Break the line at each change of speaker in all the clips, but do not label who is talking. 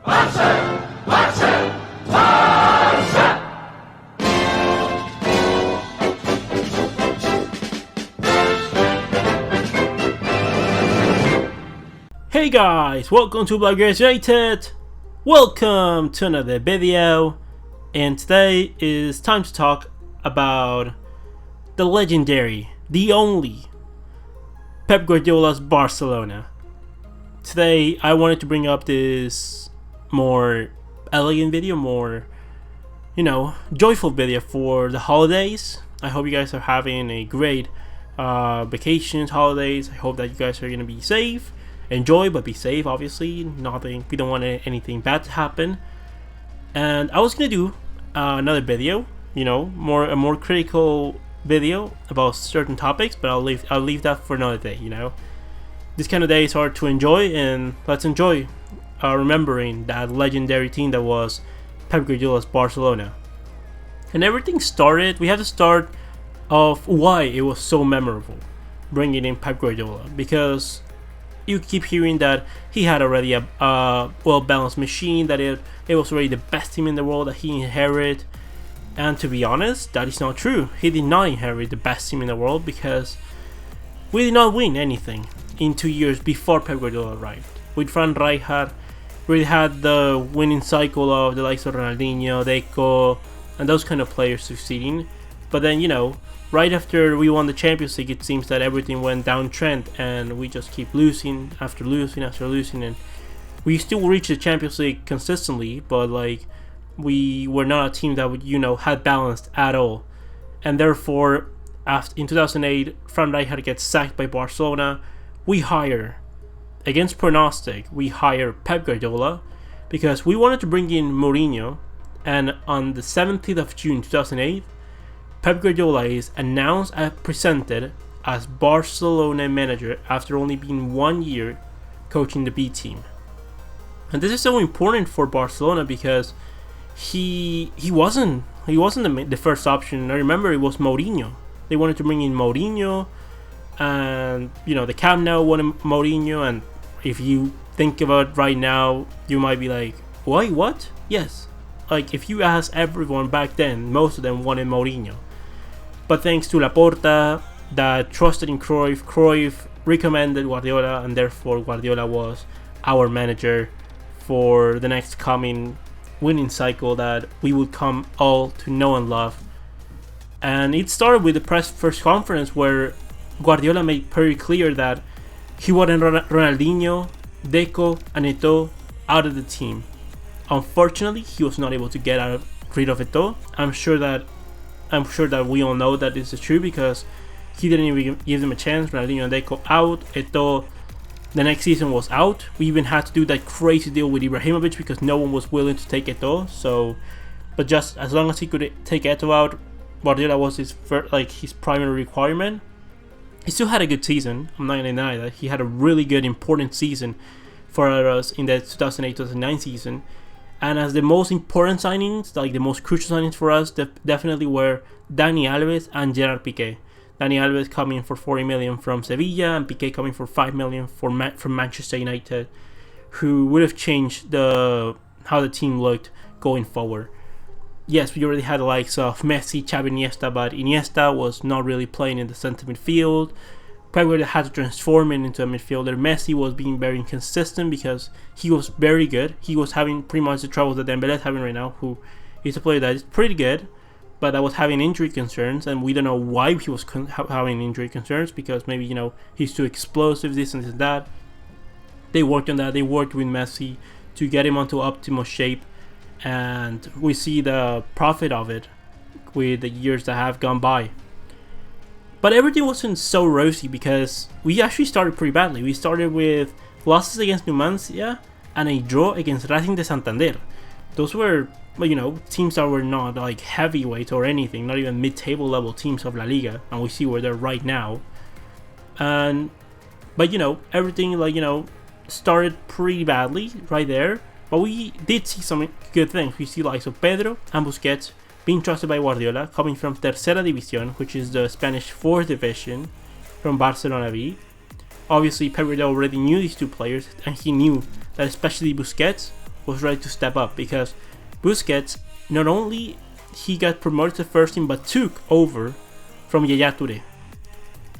Hey guys, welcome to Guardiola'S United. Welcome to another video, and today is time to talk about the legendary, the only Pep Guardiola'S Barcelona. Today I wanted to bring up this more elegant video, more joyful video for the holidays. I hope you guys are having a great vacations, holidays. I hope that you guys are gonna be safe. Enjoy, but be safe, obviously. We don't want anything bad to happen. And I was gonna do another video, a more critical video about certain topics, but I'll leave that for another day. This kind of days are to enjoy, and let's enjoy remembering that legendary team that was Pep Guardiola'S Barcelona. And everything started. We have to start of why it was so memorable bringing in Pep Guardiola, because you keep hearing that he had already a well-balanced machine, that it was already the best team in the world that he inherited. And to be honest, that is not true. He did not inherit the best team in the world, because we did not win anything in 2 years before Pep Guardiola arrived. With Frank Rijkaard, we had the winning cycle of the likes of Ronaldinho, Deco, and those kind of players succeeding. But then, right after we won the Champions League, it seems that everything went downtrend, and we just keep losing after losing after losing, and we still reach the Champions League consistently, but we were not a team that would had balanced at all. And therefore, in 2008, Frank Rijkaard gets sacked by Barcelona. We hire, against pronostic, Pep Guardiola, because we wanted to bring in Mourinho. And on the 17th of June 2008, Pep Guardiola is announced and presented as Barcelona manager after only being 1 year coaching the B team. And this is so important for Barcelona because he wasn't the first option. I remember it was Mourinho. They wanted to bring in Mourinho, and the Camp Nou wanted Mourinho. And if you think about it right now, you might be like, why? What? Yes. If you ask everyone back then, most of them wanted Mourinho. But thanks to Laporta, that trusted in Cruyff recommended Guardiola, and therefore Guardiola was our manager for the next coming winning cycle that we would come all to know and love. And it started with the press first conference, where Guardiola made very clear that he wanted Ronaldinho, Deco, and Eto'o out of the team. Unfortunately, he was not able to get rid of Eto'o. I'm sure that we all know that this is true, because he didn't even give them a chance. Ronaldinho and Deco out. Eto'o the next season was out. We even had to do that crazy deal with Ibrahimovic because no one was willing to take Eto'o. But just as long as he could take Eto'o out, Guardiola was his primary requirement. He still had a good season. I'm not gonna deny that he had a really good, important season for us in the 2008-2009 season. And as the most important signings, the most crucial signings for us, definitely were Dani Alves and Gerard Piqué. Dani Alves coming for 40 million from Sevilla, and Piqué coming for 5 million from Manchester United, who would have changed how the team looked going forward. Yes, we already had the likes of Messi, Xavi, Iniesta, but Iniesta was not really playing in the center midfield. Pep Guardiola had to transform him into a midfielder. Messi was being very inconsistent because he was very good. He was having pretty much the troubles that Dembélé is having right now, who is a player that is pretty good, but that was having injury concerns, and we don't know why he was having injury concerns, because maybe, he's too explosive, this and that. They worked on that. They worked with Messi to get him onto optimal shape, and we see the profit of it with the years that have gone by. But everything wasn't so rosy, because we actually started pretty badly. We started with losses against Numancia and a draw against Racing de Santander. Those were, teams that were not heavyweights or anything, not even mid-table level teams of La Liga, and we see where they're right now. But everything started pretty badly right there. But we did see some good things. We see likes of Pedro and Busquets being trusted by Guardiola, coming from Tercera División, which is the Spanish 4th division, from Barcelona B. Obviously, Pep Guardiola already knew these two players, and he knew that especially Busquets was ready to step up, because Busquets, not only he got promoted to first team, but took over from Yaya Touré.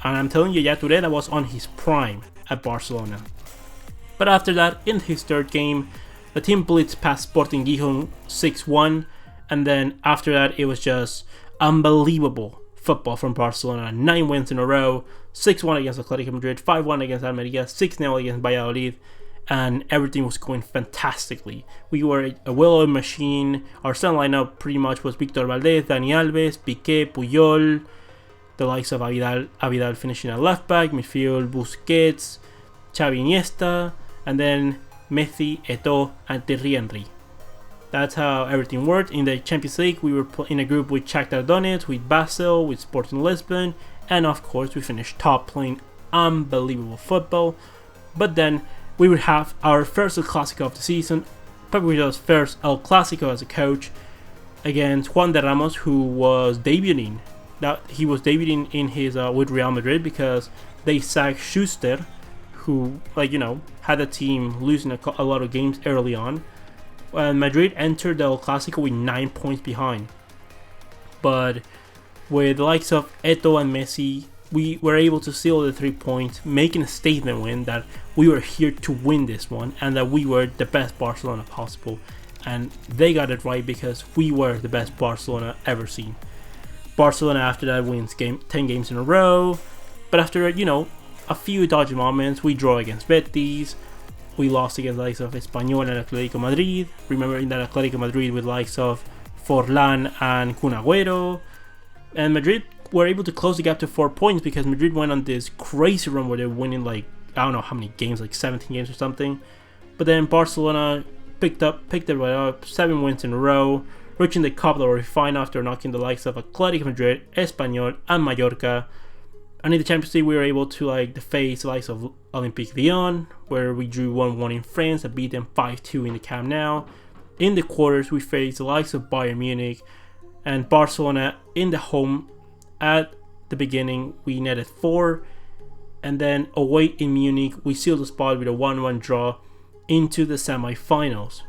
And I'm telling you, Yaya Touré, that was on his prime at Barcelona. But after that, in his third game, the team blitzed past Sporting Gijón 6-1, and then after that, it was just unbelievable football from Barcelona. 9 wins in a row, 6-1 against Atletico Madrid, 5-1 against Almería, 6-0 against Valladolid, and everything was going fantastically. We were a well-oiled machine. Our starting lineup pretty much was Víctor Valdés, Dani Alves, Piqué, Puyol, the likes of Abidal finishing at left back, midfield Busquets, Xavi, Iniesta, and then Messi, Eto'o, and Thierry Henry. That's how everything worked. In the Champions League, we were in a group with Shakhtar Donetsk, with Basel, with Sporting Lisbon, and of course we finished top, playing unbelievable football. But then we would have our first El Clásico of the season, Pep Guardiola's first El Clásico as a coach, against Juan de Ramos, who was debuting. He was debuting in his with Real Madrid, because they sacked Schuster, who had the team losing a lot of games early on. And Madrid entered the El Clásico with 9 points behind. But with the likes of Eto'o and Messi, we were able to seal the 3 points, making a statement win that we were here to win this one, and that we were the best Barcelona possible. And they got it right, because we were the best Barcelona ever seen. Barcelona after that wins 10 games in a row, but after a few dodgy moments, we draw against Betis, we lost against the likes of Espanyol and Atletico Madrid. Remember, in that Atletico Madrid with likes of Forlán and Kun Agüero, and Madrid were able to close the gap to 4 points, because Madrid went on this crazy run where they're winning I don't know how many games, like 17 games or something. But then Barcelona picked it right up, 7 wins in a row, reaching the Copa del Rey final after knocking the likes of Atletico Madrid, Espanyol, and Mallorca. And in the Champions League, we were able to face the likes of Olympique Lyon, where we drew 1-1 in France and beat them 5-2 in the Camp Nou. In the quarters, we faced the likes of Bayern Munich and Barcelona in the home. At the beginning, we netted 4, and then away in Munich, we sealed the spot with a 1-1 draw into the semi-finals.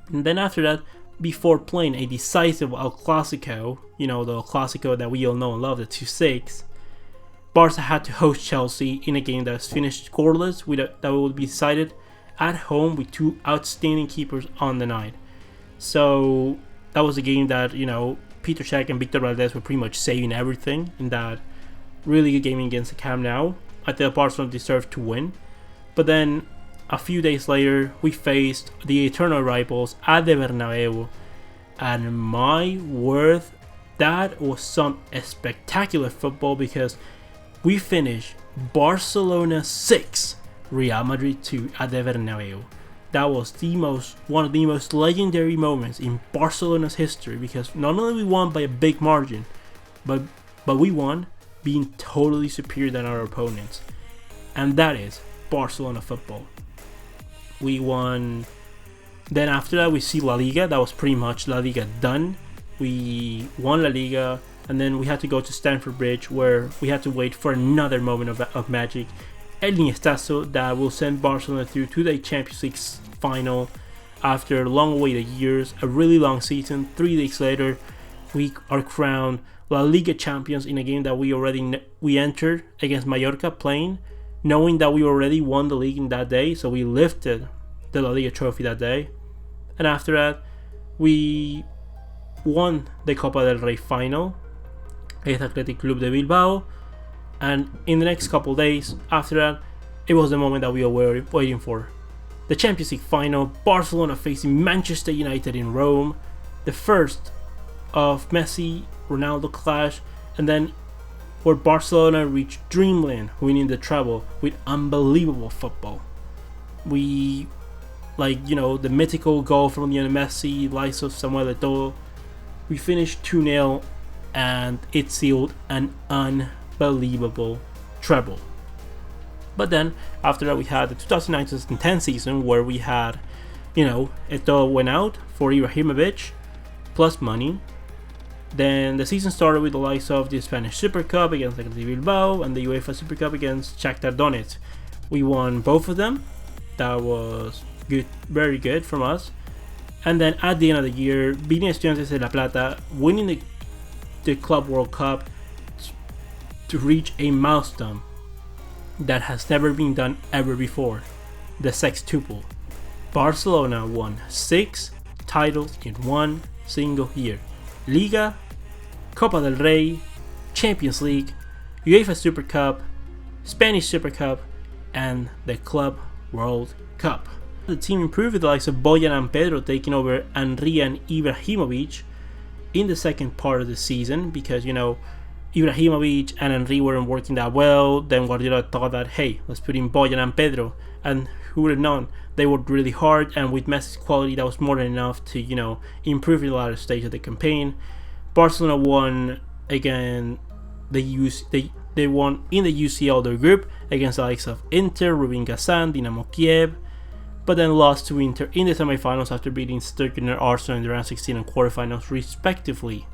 And then after that, before playing a decisive El Clásico, the El Clásico that we all know and love, the 2-6, Barca had to host Chelsea in a game that was finished scoreless, that would be decided at home with 2 outstanding keepers on the night. So that was a game that, Peter Cech and Víctor Valdés were pretty much saving everything in that really good game against the Camp Nou. I think Barcelona deserved to win. But then a few days later, we faced the eternal rivals at the Bernabeu, and my word, that was some spectacular football, because we finished Barcelona 6, Real Madrid 2 at the Bernabeu. That was one of the most legendary moments in Barcelona's history, because not only we won by a big margin, but we won being totally superior than our opponents. And that is Barcelona football. We won. Then after that, we see La Liga. That was pretty much La Liga done. We won La Liga, and then we had to go to Stamford Bridge, where we had to wait for another moment of magic. El Iniestazo that will send Barcelona through to the Champions League final after long-awaited years, a really long season. 3 weeks later, we are crowned La Liga champions in a game that we entered against Mallorca, playing, knowing that we already won the league in that day, so we lifted the La Liga trophy that day. And after that, we won the Copa del Rey final against Athletic Club de Bilbao. And in the next couple days after that, it was the moment that we were waiting for. The Champions League final, Barcelona facing Manchester United in Rome, the first of Messi-Ronaldo clash, and then where Barcelona reached dreamland, winning the treble with unbelievable football. We, the mythical goal from Lionel Messi, likes of Samuel Eto'o. We finished 2-0, and it sealed an unbelievable treble. But then after that, we had the 2009-2010 season, where we had, Eto'o went out for Ibrahimovic plus money. Then the season started with the likes of the Spanish Super Cup against Athletic Bilbao and the UEFA Super Cup against Shakhtar Donetsk. We won both of them. That was good, very good from us. And then at the end of the year, beating Estudiantes de La Plata, winning the Club World Cup to reach a milestone that has never been done ever before, the sextuple. Barcelona won 6 titles in one single year: Liga, Copa del Rey, Champions League, UEFA Super Cup, Spanish Super Cup, and the Club World Cup. The team improved with the likes of Bojan and Pedro taking over Henry and Ibrahimovic in the second part of the season, because, you know, Ibrahimovic and Henry weren't working that well. Then Guardiola thought that, hey, let's put in Bojan and Pedro, and who would have known, they worked really hard, and with Messi's quality that was more than enough to, you know, improve in the latter stage of the campaign. Barcelona won again they won in the UCL their group against the likes of Inter, Rubin Kazan, Dinamo Kiev, but then lost to Inter in the semifinals after beating Stuttgart and Arsenal in the round 16 and quarterfinals respectively.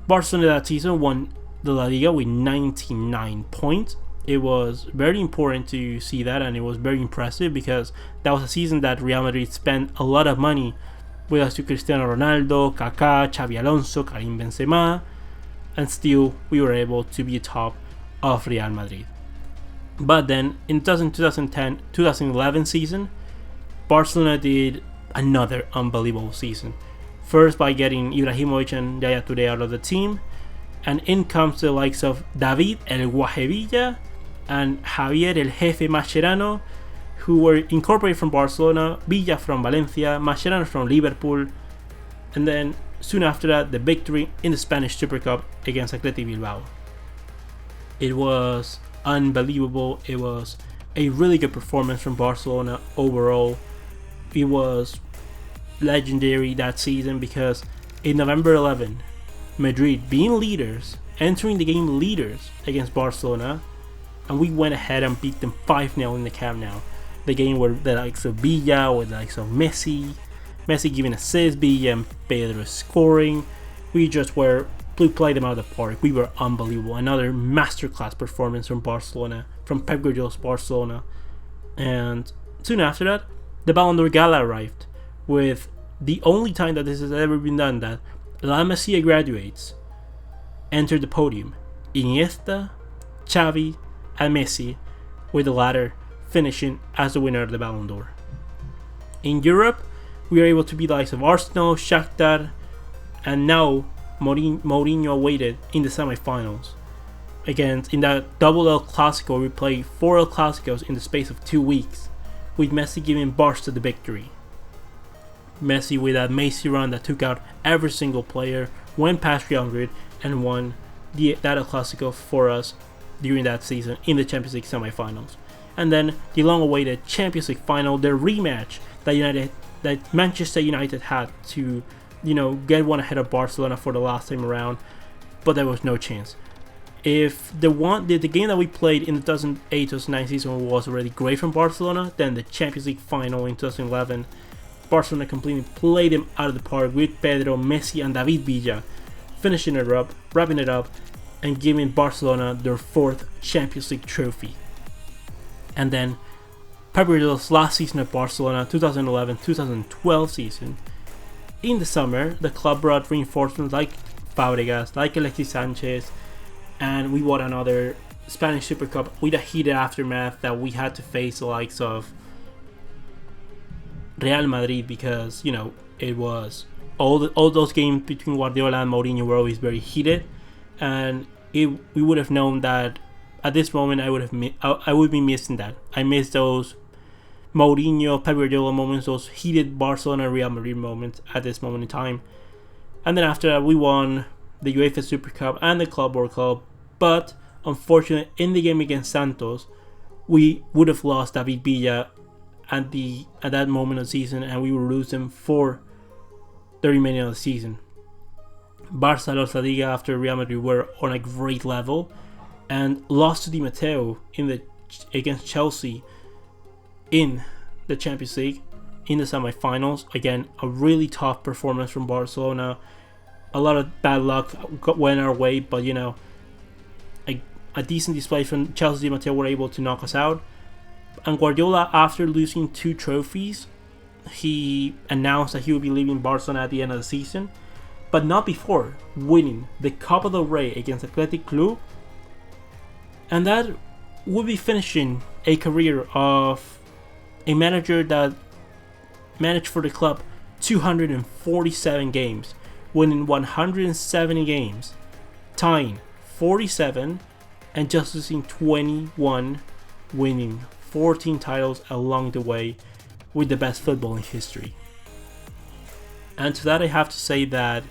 Barcelona that season won the La Liga with 99 points. It was very important to see that, and it was very impressive because that was a season that Real Madrid spent a lot of money with us to Cristiano Ronaldo, Kaká, Xabi Alonso, Karim Benzema, and still we were able to be top of Real Madrid. But then in 2010-2011 season, Barcelona did another unbelievable season. First by getting Ibrahimovic and Yaya Touré out of the team, and in comes the likes of David El Guajevilla and Javier El Jefe Mascherano, who were incorporated from Barcelona, Villa from Valencia, Mascherano from Liverpool, and then soon after that the victory in the Spanish Super Cup against Athletic Bilbao. It was unbelievable. It was a really good performance from Barcelona overall. It was legendary that season because in November 11, Madrid being leaders, entering the game leaders against Barcelona, and we went ahead and beat them 5-0 in the Camp Nou. The game where the likes of Villa, with the likes of Messi giving assists, Villa and Pedro scoring. We played them out of the park. We were unbelievable. Another masterclass performance from Barcelona, from Pep Guardiola's Barcelona. And soon after that, the Ballon d'Or Gala arrived, with the only time that this has ever been done that La Masia graduates entered the podium. Iniesta, Xavi, and Messi, with the latter finishing as the winner of the Ballon d'Or. In Europe, we were able to beat the likes of Arsenal, Shakhtar, and now Mourinho awaited in the semifinals. Again, in that double El Clasico, we played 4 El Clasicos in the space of 2 weeks, with Messi giving Barca the victory. Messi with that Messi run that took out every single player, went past Real Madrid, and won that El Clasico for us during that season in the Champions League semifinals. And then the long-awaited Champions League final, the rematch that Manchester United had to, you know, get one ahead of Barcelona for the last time around, but there was no chance. If the game that we played in the 2008-2009 season was already great from Barcelona, then the Champions League final in 2011, Barcelona completely played them out of the park with Pedro, Messi, and David Villa, finishing it up, wrapping it up, and giving Barcelona their 4th Champions League trophy. And then Pep Guardiola's last season at Barcelona, 2011-2012 season. In the summer, the club brought reinforcements like Fabregas, like Alexis Sanchez, and we won another Spanish Super Cup with a heated aftermath that we had to face the likes of Real Madrid, because, you know, it was all those games between Guardiola and Mourinho were always very heated, and we would have known that at this moment I would be missing that. I miss those Mourinho, Pep Guardiola moments, those heated Barcelona Real Madrid moments at this moment in time. And then after that, we won the UEFA Super Cup and the Club World Cup, but unfortunately in the game against Santos, we would have lost David Villa at that moment of the season, and we would lose him for the remaining of the season. Barca lost La Liga after Real Madrid were on a great level, and lost to Di Matteo against Chelsea in the Champions League in the semi-finals. Again, a really tough performance from Barcelona. A lot of bad luck went our way, but, you know, a decent display from Chelsea. Di Matteo were able to knock us out. And Guardiola, after losing 2 trophies, he announced that he would be leaving Barcelona at the end of the season, but not before winning the Copa del Rey against Athletic Club, and that would be finishing a career of a manager that managed for the club 247 games, winning 170 games, tying 47, and just losing 21, winning 14 titles along the way with the best football in history. And to that I have to say that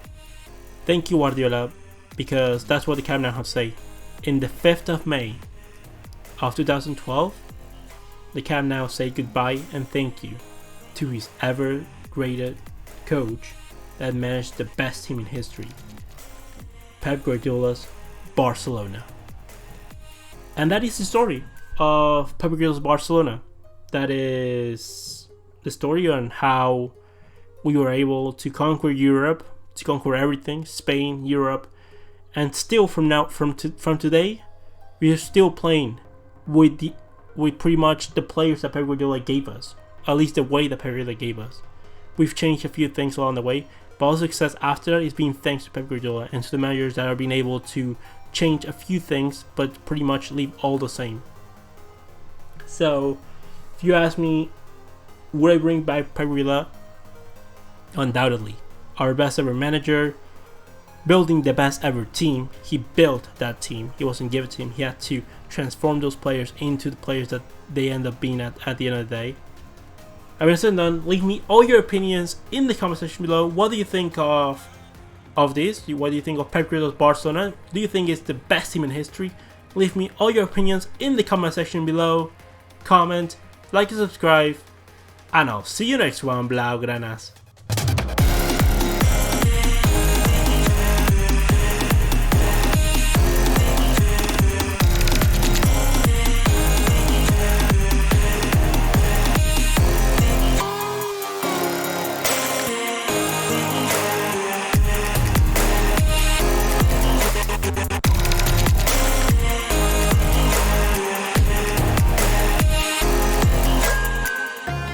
thank you, Guardiola, because that's what the Camp Nou have to say. In the 5th of May of 2012, the Camp Nou say goodbye and thank you to his ever greater coach that managed the best team in history, Pep Guardiola's Barcelona. And that is the story of Pep Guardiola's Barcelona. That is the story on how we were able to conquer Europe, to conquer everything, Spain, Europe, and still from today, we are still playing with pretty much the players that Pep Guardiola gave us, at least the way that Pep Guardiola gave us. We've changed a few things along the way, but all success after that is being thanks to Pep Guardiola and to the managers that are being able to change a few things, but pretty much leave all the same. So, if you ask me, would I bring back Pep Guardiola? Undoubtedly. Our best ever manager, building the best ever team. He built that team. He wasn't given to him. He had to transform those players into the players that they end up being at the end of the day. Having said and done, leave me all your opinions in the comment section below. What do you think of this? What do you think of Pep Guardiola's Barcelona? Do you think it's the best team in history? Leave me all your opinions in the comment section below. Comment, like and subscribe, and I'll see you next one, Blaugranas.